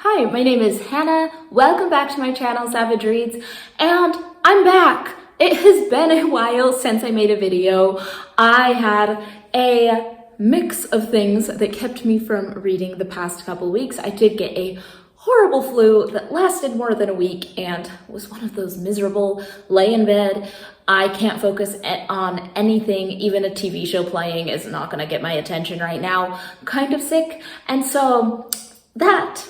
Hi, my name is Hannah. Welcome back to my channel, Savage Reads, and I'm back. It has been a while since I made a video. I had a mix of things that kept me from reading the past couple weeks. I did get a horrible flu that lasted more than a week and was one of those miserable lay in bed. I can't focus on anything. Even a TV show playing is not gonna get my attention right now. Kind of sick. And so that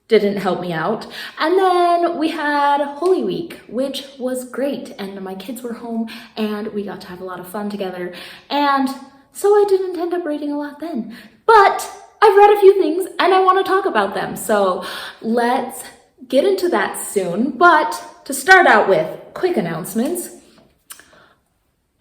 didn't help me out. And then we had Holy Week, which was great. And my kids were home and we got to have a lot of fun together. And so I didn't end up reading a lot then. But I've read a few things and I want to talk about them. So let's get into that soon. But to start out with, quick announcements.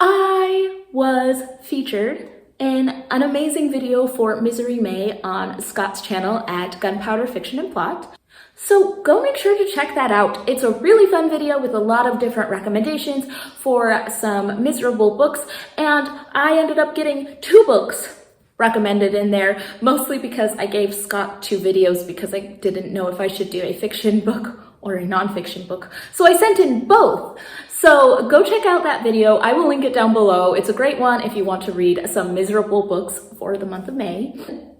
I was featured in an amazing video for Misery May on Scott's channel at Gunpowder Fiction and Plot. So go make sure to check that out. It's a really fun video with a lot of different recommendations for some miserable books, and I ended up getting 2 books recommended in there, mostly because I gave Scott 2 videos because I didn't know if I should do a fiction book or a nonfiction book. So I sent in both. So go check out that video. I will link it down below. It's a great one if you want to read some miserable books for the month of May.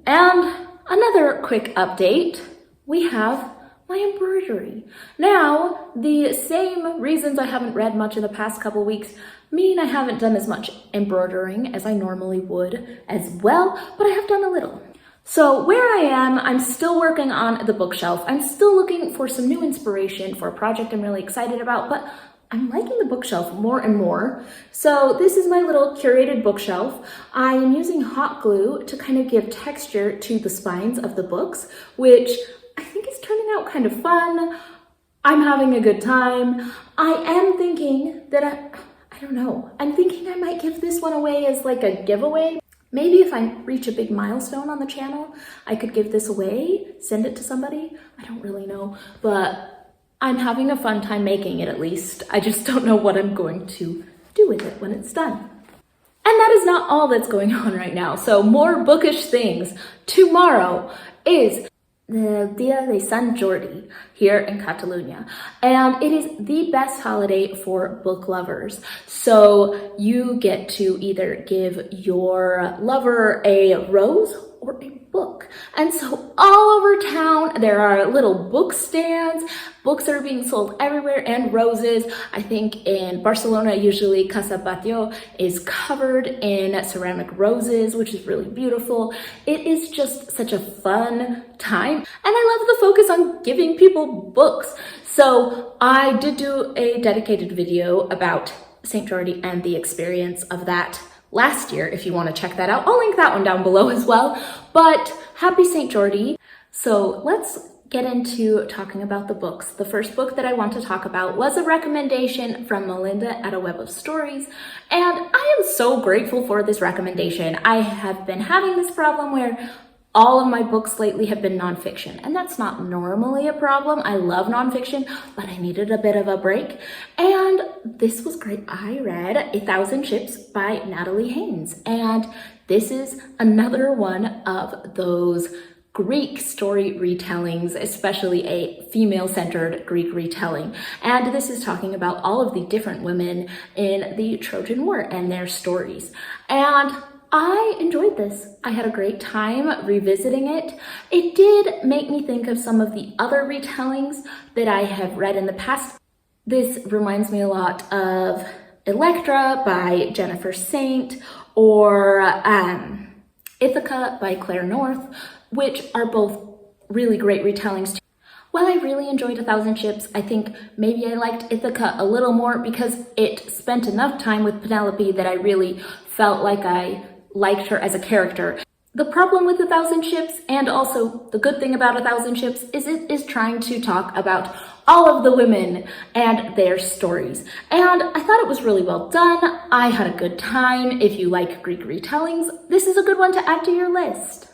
And another quick update, we have my embroidery. Now, the same reasons I haven't read much in the past couple weeks mean I haven't done as much embroidering as I normally would as well, but I have done a little. So where I am, I'm still working on the bookshelf. I'm still looking for some new inspiration for a project I'm really excited about, but I'm liking the bookshelf more and more. So this is my little curated bookshelf. I am using hot glue to kind of give texture to the spines of the books, which I think is turning out kind of fun. I'm having a good time. I am thinking that I don't know. I'm thinking I might give this one away as like a giveaway. Maybe if I reach a big milestone on the channel, I could give this away, send it to somebody. I don't really know, but I'm having a fun time making it at least. I just don't know what I'm going to do with it when it's done. And that is not all that's going on right now. So more bookish things. Tomorrow is the Dia de Sant Jordi here in Catalonia. And it is the best holiday for book lovers. So you get to either give your lover a rose or a book. And so all over town, there are little book stands. Books are being sold everywhere and roses. I think in Barcelona, usually Casa Patio is covered in ceramic roses, which is really beautiful. It is just such a fun time. And I love the focus on giving people books. So I did do a dedicated video about Sant Jordi and the experience of that last year, if you want to check that out. I'll link that one down below as well. But happy Sant Jordi. So let's get into talking about the books. The first book that I want to talk about was a recommendation from Melinda at A Web of Stories, and I am so grateful for this recommendation. I have been having this problem where all of my books lately have been nonfiction, and that's not normally a problem. I love nonfiction, but I needed a bit of a break, and this was great. I read 1,000 Ships by Natalie Haynes, and this is another one of those Greek story retellings, especially a female-centered Greek retelling. And this is talking about all of the different women in the Trojan War and their stories. And I enjoyed this. I had a great time revisiting it. It did make me think of some of the other retellings that I have read in the past. This reminds me a lot of Electra by Jennifer Saint or Ithaca by Claire North, which are both really great retellings. While I really enjoyed 1,000 Ships, I think maybe I liked Ithaca a little more because it spent enough time with Penelope that I really felt like I liked her as a character. The problem with 1,000 Ships, and also the good thing about 1,000 Ships, is it is trying to talk about all of the women and their stories. And I thought it was really well done. I had a good time. If you like Greek retellings, this is a good one to add to your list.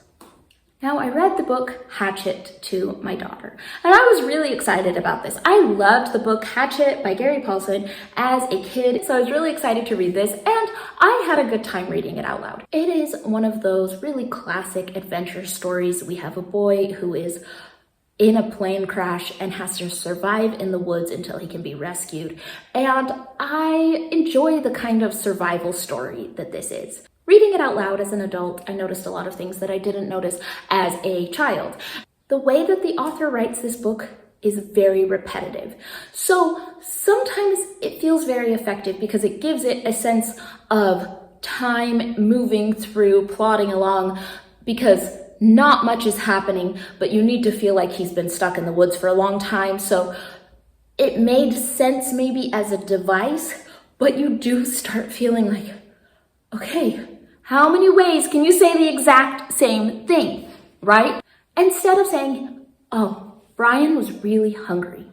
Now, I read the book Hatchet to my daughter, and I was really excited about this. I loved the book Hatchet by Gary Paulson as a kid, so I was really excited to read this, and I had a good time reading it out loud. It is one of those really classic adventure stories. We have a boy who is in a plane crash and has to survive in the woods until he can be rescued. And I enjoy the kind of survival story that this is. Reading it out loud as an adult, I noticed a lot of things that I didn't notice as a child. The way that the author writes this book is very repetitive. So sometimes it feels very effective because it gives it a sense of time moving through, plodding along, because not much is happening, but you need to feel like he's been stuck in the woods for a long time. So it made sense maybe as a device, but you do start feeling like, okay, how many ways can you say the exact same thing, right? Instead of saying, oh, Brian was really hungry,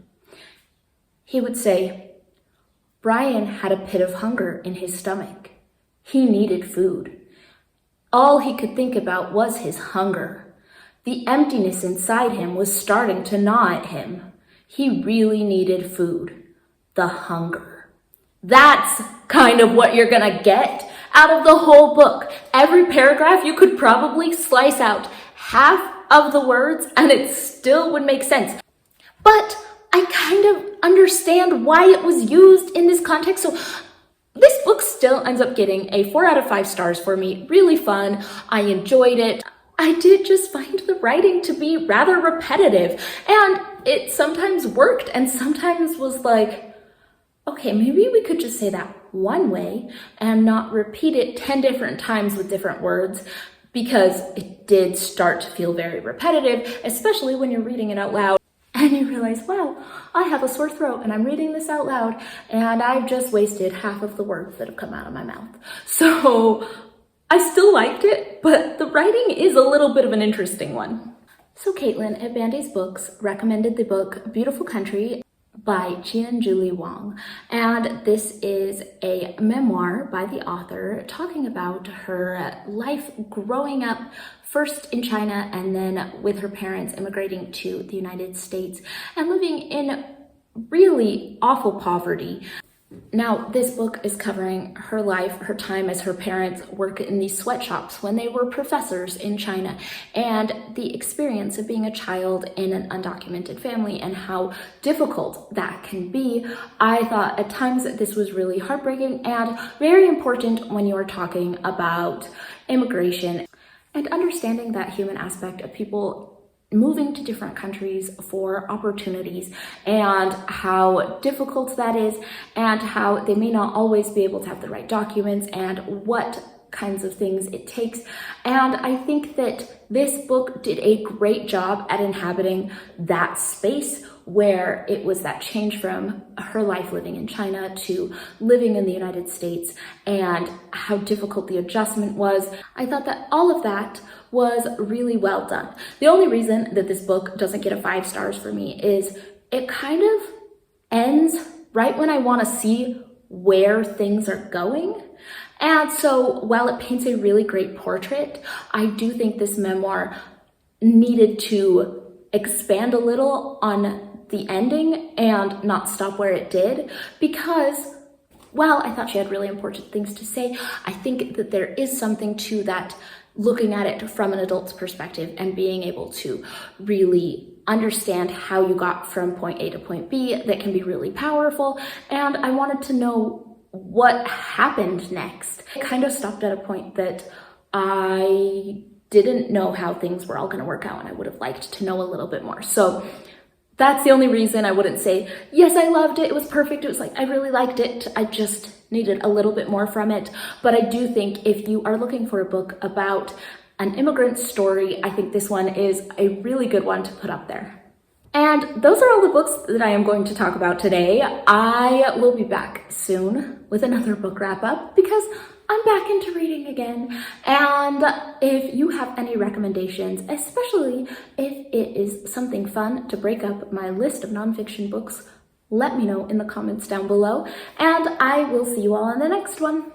he would say, Brian had a pit of hunger in his stomach. He needed food. All he could think about was his hunger. The emptiness inside him was starting to gnaw at him. He really needed food. The hunger. That's kind of what you're gonna get out of the whole book. Every paragraph you could probably slice out half of the words and it still would make sense. But I kind of understand why it was used in this context. So this book still ends up getting a 4 out of 5 stars for me. Really fun. I enjoyed it. I did just find the writing to be rather repetitive, and it sometimes worked and sometimes was like, okay, maybe we could just say that one way and not repeat it 10 different times with different words, because it did start to feel very repetitive, especially when you're reading it out loud. And you realize, wow, I have a sore throat and I'm reading this out loud and I've just wasted half of the words that have come out of my mouth. So I still liked it, but the writing is a little bit of an interesting one. So Caitlin at Band-Aids Books recommended the book Beautiful Country by Qian-Julie Wang. And this is a memoir by the author talking about her life growing up first in China and then with her parents immigrating to the United States and living in really awful poverty. Now, this book is covering her life, her time as her parents work in these sweatshops when they were professors in China, and the experience of being a child in an undocumented family and how difficult that can be. I thought at times that this was really heartbreaking and very important when you are talking about immigration and understanding that human aspect of people moving to different countries for opportunities and how difficult that is and how they may not always be able to have the right documents and what kinds of things it takes. And I think that this book did a great job at inhabiting that space where it was that change from her life living in China to living in the United States and how difficult the adjustment was. I thought that all of that was really well done. The only reason that this book doesn't get a 5 stars for me is it kind of ends right when I want to see where things are going. And so while it paints a really great portrait, I do think this memoir needed to expand a little on the ending and not stop where it did, because while I thought she had really important things to say, I think that there is something to that, looking at it from an adult's perspective and being able to really understand how you got from point A to point B, that can be really powerful. And I wanted to know what happened next. It kind of stopped at a point that I didn't know how things were all going to work out, and I would have liked to know a little bit more. So that's the only reason I wouldn't say, yes, I loved it, it was perfect, it was like, I really liked it, I just needed a little bit more from it. But I do think if you are looking for a book about an immigrant story, I think this one is a really good one to put up there. And those are all the books that I am going to talk about today. I will be back soon with another book wrap up because I'm back into reading again. And if you have any recommendations, especially if it is something fun to break up my list of nonfiction books, let me know in the comments down below. And I will see you all on the next one.